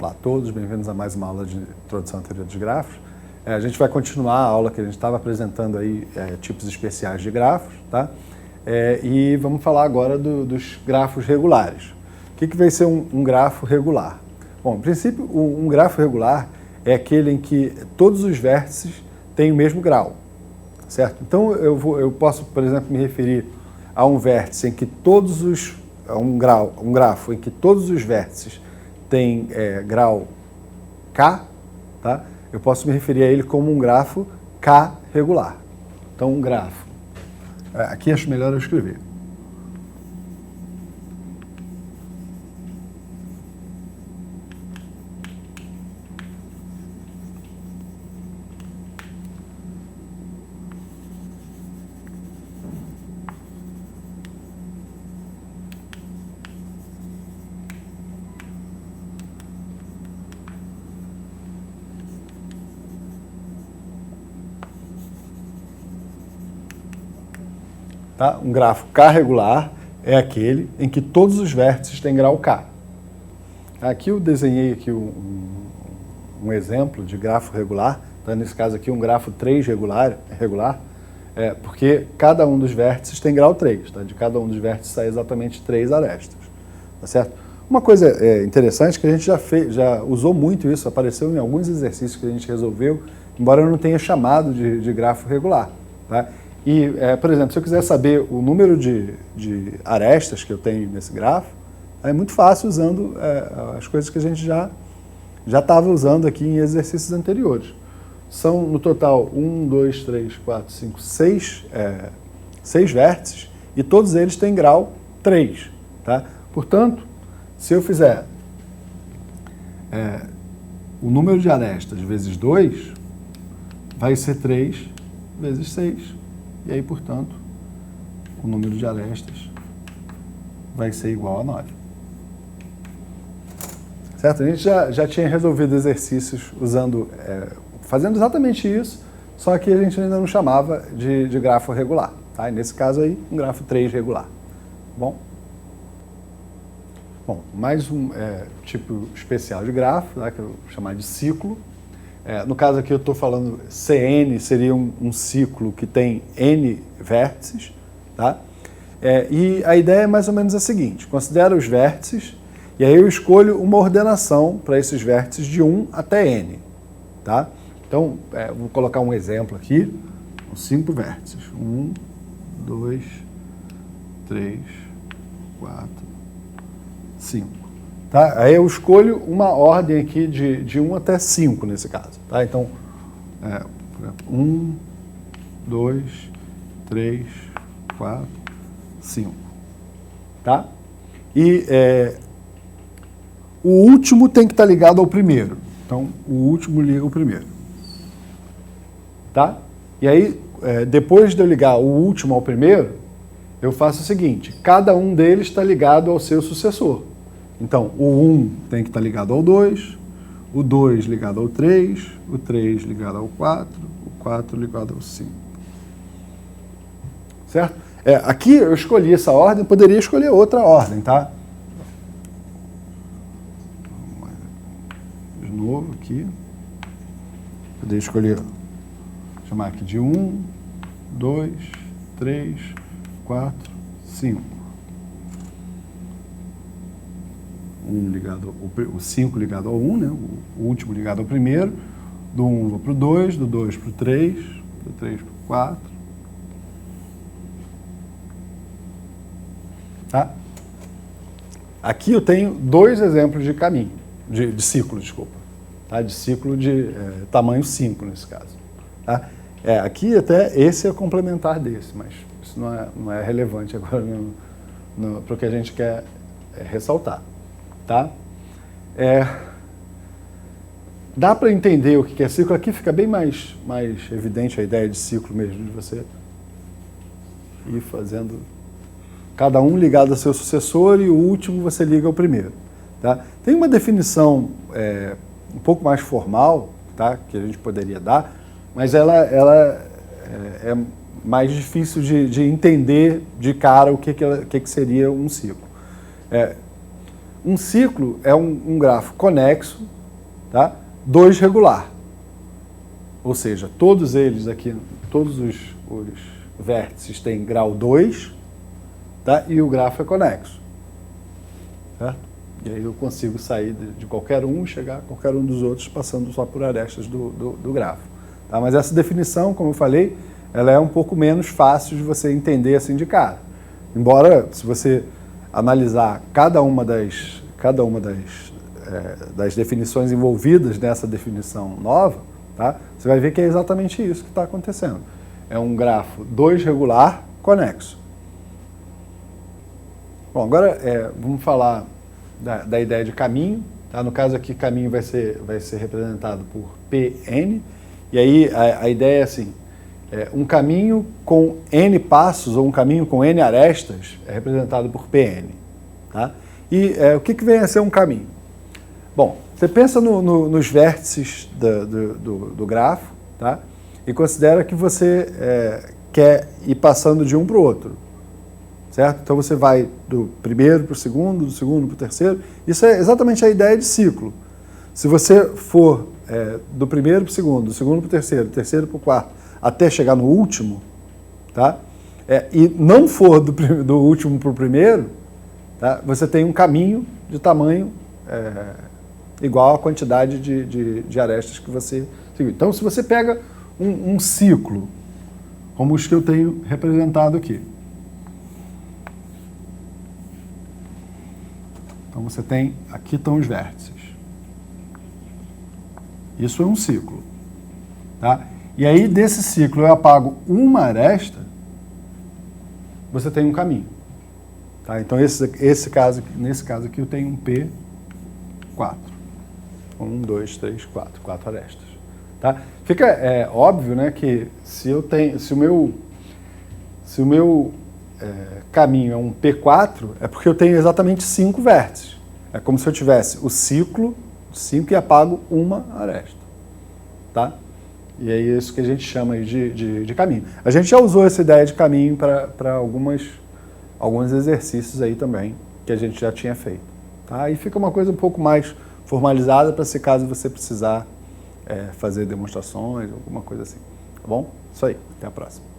Olá a todos, bem-vindos a mais uma aula de Introdução à Teoria dos Grafos. A gente vai continuar a aula que a gente estava apresentando aí, tipos especiais de grafos, tá? E vamos falar agora dos grafos regulares. O que vai ser um grafo regular? Bom, em princípio, um grafo regular é aquele em que todos os vértices têm o mesmo grau, certo? Então, eu posso, por exemplo, me referir a um vértice em que um grafo em que todos os vértices têm grau K, tá? Eu posso me referir a ele como um grafo K regular. Então, um grafo. Aqui acho melhor eu escrever. Tá? Um grafo K regular é aquele em que todos os vértices têm grau K. Aqui eu desenhei aqui um exemplo de grafo regular, tá? Nesse caso aqui um grafo 3 regular, porque cada um dos vértices tem grau 3, tá? De cada um dos vértices sai exatamente 3 arestas, tá certo? Uma coisa interessante é que a gente já usou muito isso, apareceu em alguns exercícios que a gente resolveu, embora eu não tenha chamado de grafo regular, tá? E, por exemplo, se eu quiser saber o número de arestas que eu tenho nesse grafo, é muito fácil usando as coisas que a gente já estava usando aqui em exercícios anteriores. São, no total, 1, 2, 3, 4, 5, 6 vértices e todos eles têm grau 3. Tá? Portanto, se eu fizer o número de arestas vezes 2, vai ser 3 vezes 6. E aí, portanto, o número de arestas vai ser igual a 9. Certo? A gente já tinha resolvido exercícios fazendo exatamente isso, só que a gente ainda não chamava de grafo regular. Tá? E nesse caso aí, um grafo 3 regular. Bom, mais um tipo especial de grafo, tá? Que eu vou chamar de ciclo. No caso aqui eu estou falando CN seria um ciclo que tem N vértices, tá? E a ideia é mais ou menos a seguinte: considera os vértices e aí eu escolho uma ordenação para esses vértices de 1 até N, tá? Então, vou colocar um exemplo aqui, 5 vértices, 1, 2, 3, 4, 5. Tá? Aí eu escolho uma ordem aqui de 1 até 5 nesse caso. Tá? Então, 1, 2, 3, 4, 5. Tá? E o último tem que estar ligado ao primeiro. Então, o último liga o primeiro. Tá? E aí, depois de eu ligar o último ao primeiro, eu faço o seguinte: cada um deles está ligado ao seu sucessor. Então, o 1 tem que estar ligado ao 2, o 2 ligado ao 3, o 3 ligado ao 4, o 4 ligado ao 5. Certo? Aqui eu escolhi essa ordem, poderia escolher outra ordem, tá? De novo aqui. Poderia escolher, chamar aqui de 1, 2, 3, 4, 5. O 5 ligado ao 1, né? O último ligado ao primeiro, do 1 vou para o 2, do 2 para o 3, do 3 para o 4. Tá? Aqui eu tenho dois exemplos de caminho, de ciclo, desculpa. Tá? De ciclo de tamanho 5, nesse caso. Tá? Aqui até esse é complementar desse, mas isso não é relevante agora para o que a gente quer ressaltar. Tá? Dá para entender o que é ciclo. Aqui fica bem mais evidente a ideia de ciclo mesmo, de você ir fazendo cada um ligado ao seu sucessor e o último você liga ao primeiro. Tá? Tem uma definição um pouco mais formal, tá? Que a gente poderia dar, mas ela é mais difícil de entender de cara o que seria um ciclo. Um ciclo é um grafo conexo, tá? 2 regular. Ou seja, todos eles aqui, todos os vértices têm grau 2, tá? E o grafo é conexo. Certo? E aí eu consigo sair de qualquer um e chegar a qualquer um dos outros passando só por arestas do grafo. Tá? Mas essa definição, como eu falei, ela é um pouco menos fácil de você entender assim de cara. Embora, se você analisar cada uma das definições envolvidas nessa definição nova, tá? Você vai ver que é exatamente isso que está acontecendo. É um grafo 2 regular conexo. Bom, agora vamos falar da ideia de caminho. Tá? No caso aqui, caminho vai ser representado por Pn. E aí a ideia é assim, um caminho com N passos ou um caminho com N arestas é representado por Pn. Tá? E o que vem a ser um caminho? Bom, você pensa nos vértices do grafo, tá? E considera que você quer ir passando de um para o outro. Certo? Então você vai do primeiro para o segundo, do segundo para o terceiro. Isso é exatamente a ideia de ciclo. Se você for do primeiro para o segundo, do segundo para o terceiro, do terceiro para o quarto, até chegar no último, tá? E não for do último para o primeiro, tá? Você tem um caminho de tamanho igual à quantidade de arestas que você seguiu. Então, se você pega um ciclo, como os que eu tenho representado aqui, então você tem, aqui estão os vértices. Isso é um ciclo. Tá? E aí, desse ciclo, eu apago uma aresta, você tem um caminho. Tá? Então, nesse caso aqui, eu tenho um P4. 1, 2, 3, 4. 4 arestas. Tá? Fica óbvio, né, que se o meu caminho é um P4, é porque eu tenho exatamente 5 vértices. É como se eu tivesse o ciclo 5 e apago uma aresta. Tá? E é isso que a gente chama aí de caminho. A gente já usou essa ideia de caminho para alguns exercícios aí também, que a gente já tinha feito. Tá? Aí fica uma coisa um pouco mais formalizada para se caso você precisar fazer demonstrações, alguma coisa assim. Tá bom? Isso aí. Até a próxima.